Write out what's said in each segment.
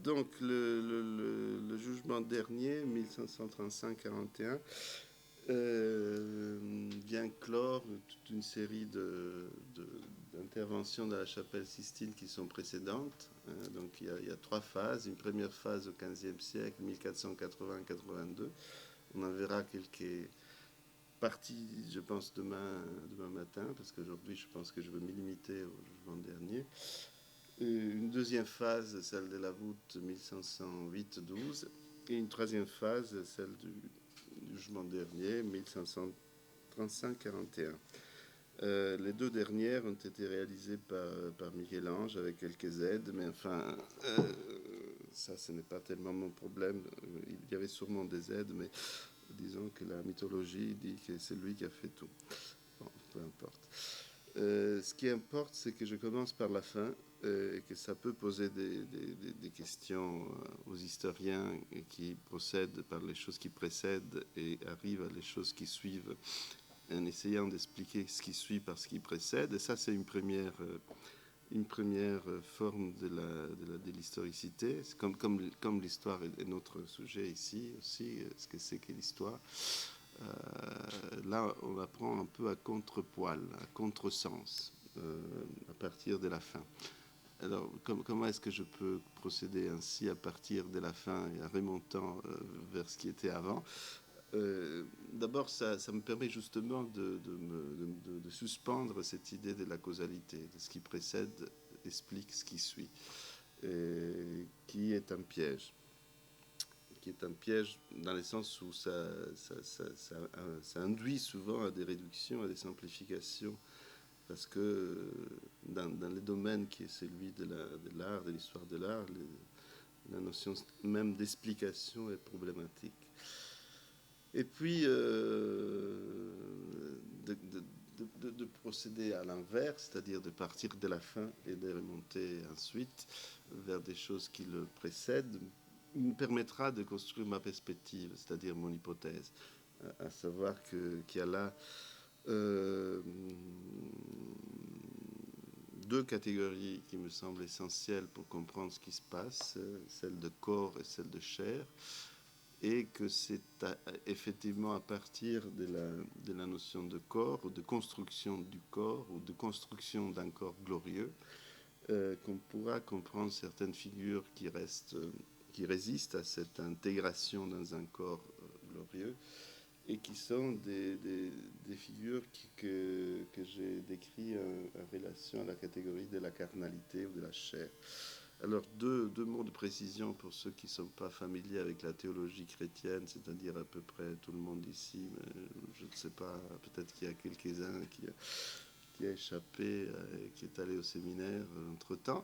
Donc, le jugement dernier, 1535-41, vient clore toute une série d'interventions dans la chapelle Sistine qui sont précédentes. Donc, il y a trois phases. Une première phase au XVe siècle, 1480-82. On en verra quelques parties, je pense, demain matin, parce qu'aujourd'hui, je pense que je veux m'y limiter au jugement dernier. Une deuxième phase, celle de la voûte 1508-12, et une troisième phase, celle du jugement dernier, 1535-41. Les deux dernières ont été réalisées par Michel-Ange avec quelques aides, mais enfin, ça, ce n'est pas tellement mon problème. Il y avait sûrement des aides, mais disons que la mythologie dit que c'est lui qui a fait tout. Bon, peu importe. Ce qui importe, c'est que je commence par la fin et que ça peut poser des questions aux historiens qui procèdent par les choses qui précèdent et arrivent à les choses qui suivent en essayant d'expliquer ce qui suit par ce qui précède. Et ça, c'est une première forme de l'historicité. Comme l'histoire est notre sujet ici aussi, ce que c'est que l'histoire. Là, on apprend un peu à contre-poil, à contre-sens, à partir de la fin. Alors, comment est-ce que je peux procéder ainsi à partir de la fin et en remontant vers ce qui était avant? D'abord, ça me permet justement de suspendre cette idée de la causalité, de ce qui précède explique ce qui suit, qui est un piège. Qui est un piège dans le sens où ça induit souvent à des réductions, à des simplifications, parce que dans le domaine qui est celui de l'art, de l'histoire de l'art, la notion même d'explication est problématique. Et puis, de procéder à l'inverse, c'est-à-dire de partir de la fin et de remonter ensuite vers des choses qui le précèdent, me permettra de construire ma perspective, c'est-à-dire mon hypothèse, à savoir qu'il y a là deux catégories qui me semblent essentielles pour comprendre ce qui se passe, celle de corps et celle de chair, et que c'est effectivement à partir de la notion de corps, ou de construction du corps, ou de construction d'un corps glorieux, qu'on pourra comprendre certaines figures qui résistent à cette intégration dans un corps glorieux, et qui sont des figures que j'ai décrites en relation à la catégorie de la carnalité ou de la chair. Alors, deux mots de précision pour ceux qui ne sont pas familiers avec la théologie chrétienne, c'est-à-dire à peu près tout le monde ici, mais je ne sais pas, peut-être qu'il y a quelques-uns qui a échappé et qui est allé au séminaire entre-temps.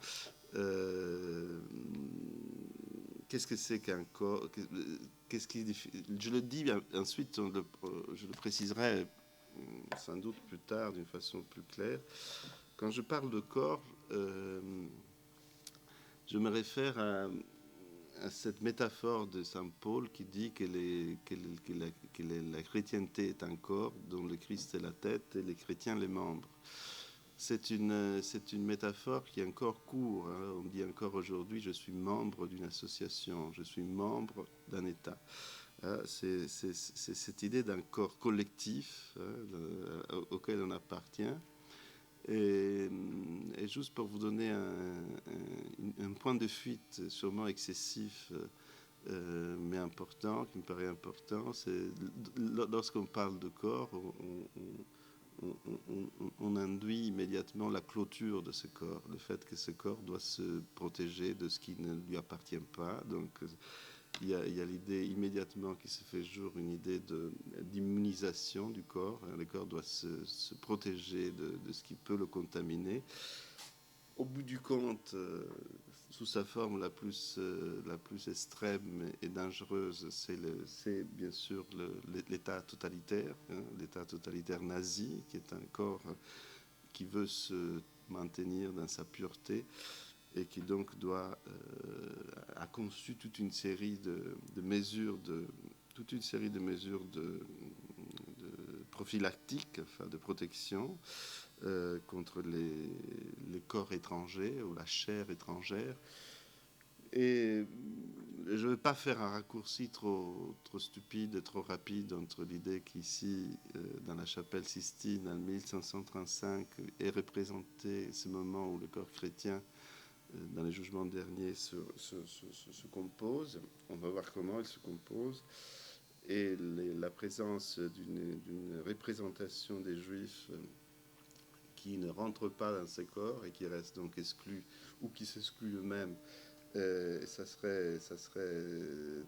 Qu'est-ce que c'est qu'un corps? Je le dis ensuite, je le préciserai sans doute plus tard d'une façon plus claire. Quand je parle de corps, je me réfère à cette métaphore de Saint Paul qui dit que la chrétienté est un corps dont le Christ est la tête et les chrétiens les membres. C'est une métaphore qui est encore court. Hein. On dit encore aujourd'hui, je suis membre d'une association, je suis membre d'un État. C'est cette idée d'un corps collectif auquel on appartient. Et juste pour vous donner un point de fuite sûrement excessif, mais important, qui me paraît important, c'est lorsqu'on parle de corps, on induit immédiatement la clôture de ce corps, le fait que ce corps doit se protéger de ce qui ne lui appartient pas. Donc il y a l'idée immédiatement qui se fait jour, une idée d'immunisation du corps. Le corps doit se protéger de ce qui peut le contaminer. Au bout du compte, sous sa forme la plus extrême et dangereuse, c'est bien sûr l'État totalitaire, hein, l'État totalitaire nazi, qui est un corps qui veut se maintenir dans sa pureté et qui donc a conçu toute une série de mesures prophylactiques, enfin de protection contre les corps étrangers ou la chair étrangère. Et je ne vais pas faire un raccourci trop stupide, trop rapide entre l'idée qu'ici, dans la chapelle Sistine, en 1535, est représenté ce moment où le corps chrétien, dans les jugements derniers, se compose. On va voir comment il se compose. Et la présence d'une représentation des Juifs qui ne rentrent pas dans ces corps et qui restent donc exclus ou qui s'excluent eux-mêmes. Ça serait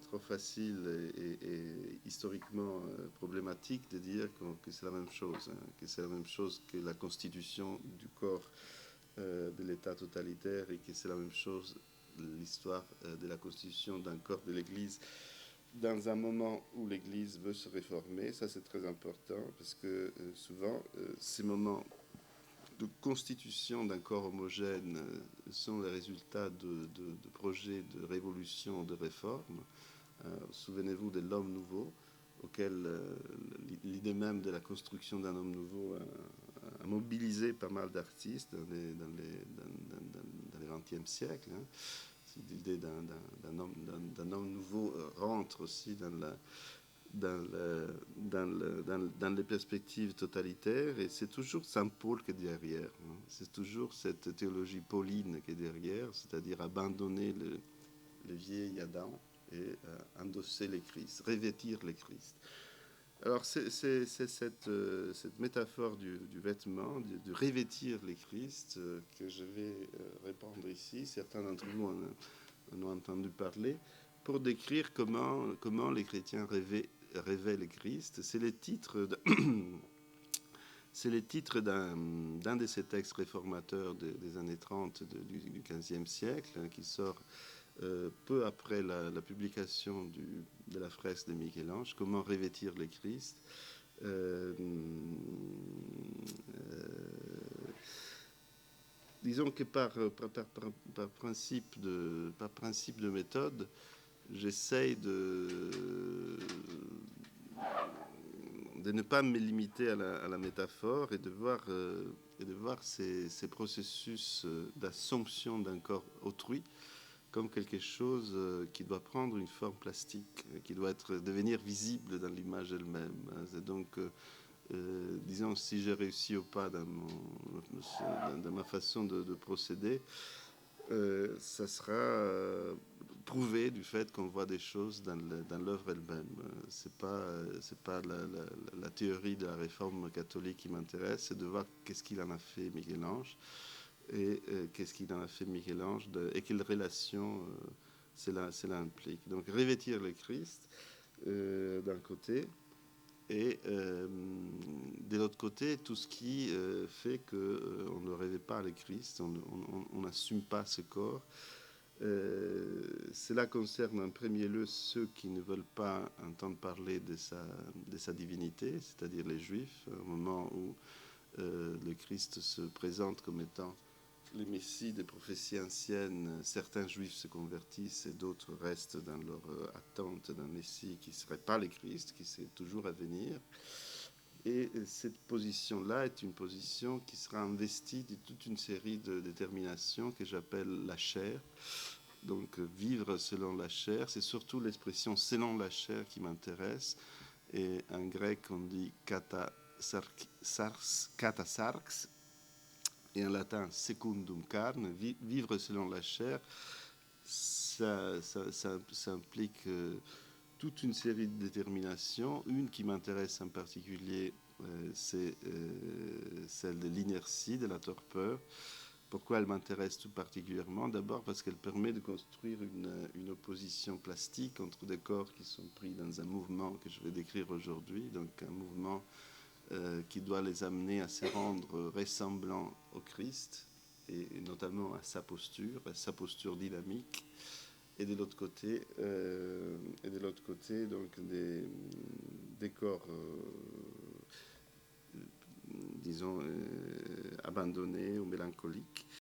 trop facile et historiquement problématique de dire que c'est la même chose, hein, que c'est la même chose que la constitution du corps de l'État totalitaire et que c'est la même chose l'histoire de la constitution d'un corps de l'Église dans un moment où l'Église veut se réformer. Ça, c'est très important parce que souvent, ces moments de constitution d'un corps homogène sont les résultats de projets de révolution, de réforme. Souvenez-vous de l'homme nouveau, auquel l'idée même de la construction d'un homme nouveau a mobilisé pas mal d'artistes dans les 20e siècle. Hein. L'idée d'un homme nouveau rentre aussi dans les perspectives totalitaires, et c'est toujours Saint Paul qui est derrière. Hein. C'est toujours cette théologie pauline qui est derrière, c'est-à-dire abandonner le vieil Adam et endosser les Christ, revêtir les Christ. Alors c'est cette métaphore du vêtement, de revêtir les Christ, que je vais répandre ici. Certains d'entre vous en ont entendu parler, pour décrire comment les chrétiens rêvaient le Christ. C'est les titres c'est les titres d'un de ces textes réformateurs des années 30 du 15e siècle, hein, qui sort peu après la publication de la fresque de Michel-Ange, Comment revêtir le Christ. Disons que par principe de méthode, j'essaye de ne pas me limiter à la métaphore et de voir ces processus d'assomption d'un corps autrui comme quelque chose qui doit prendre une forme plastique, qui doit devenir visible dans l'image elle-même. C'est donc, disons, si j'ai réussi ou pas dans ma façon de procéder, ça sera prouvé du fait qu'on voit des choses dans l'œuvre elle-même. C'est pas la théorie de la réforme catholique qui m'intéresse, c'est de voir qu'est-ce qu'il en a fait Michel-Ange et qu'est-ce qu'il en a fait Michel-Ange et quelle relation cela implique. Donc revêtir le Christ d'un côté, et de l'autre côté, tout ce qui fait qu'on ne rêvait pas le Christ, on n'assume pas ce corps. Cela concerne en premier lieu ceux qui ne veulent pas entendre parler de sa divinité, c'est-à-dire les Juifs, au moment où le Christ se présente comme étant le Messie des prophéties anciennes. Certains Juifs se convertissent et d'autres restent dans leur attente d'un Messie qui ne serait pas le Christ, qui serait toujours à venir. Et cette position-là est une position qui sera investie de toute une série de déterminations que j'appelle la chair. Donc vivre selon la chair, c'est surtout l'expression selon la chair qui m'intéresse. Et en grec, on dit katasarx, et en latin secundum carne, vivre selon la chair. Ça implique toute une série de déterminations. Une qui m'intéresse en particulier, c'est celle de l'inertie, de la torpeur. Pourquoi elle m'intéresse tout particulièrement? D'abord parce qu'elle permet de construire une opposition plastique entre des corps qui sont pris dans un mouvement que je vais décrire aujourd'hui, donc un mouvement qui doit les amener à se rendre ressemblants au Christ, et notamment à sa posture dynamique. Et de l'autre côté, donc des corps, disons, abandonnés ou mélancoliques.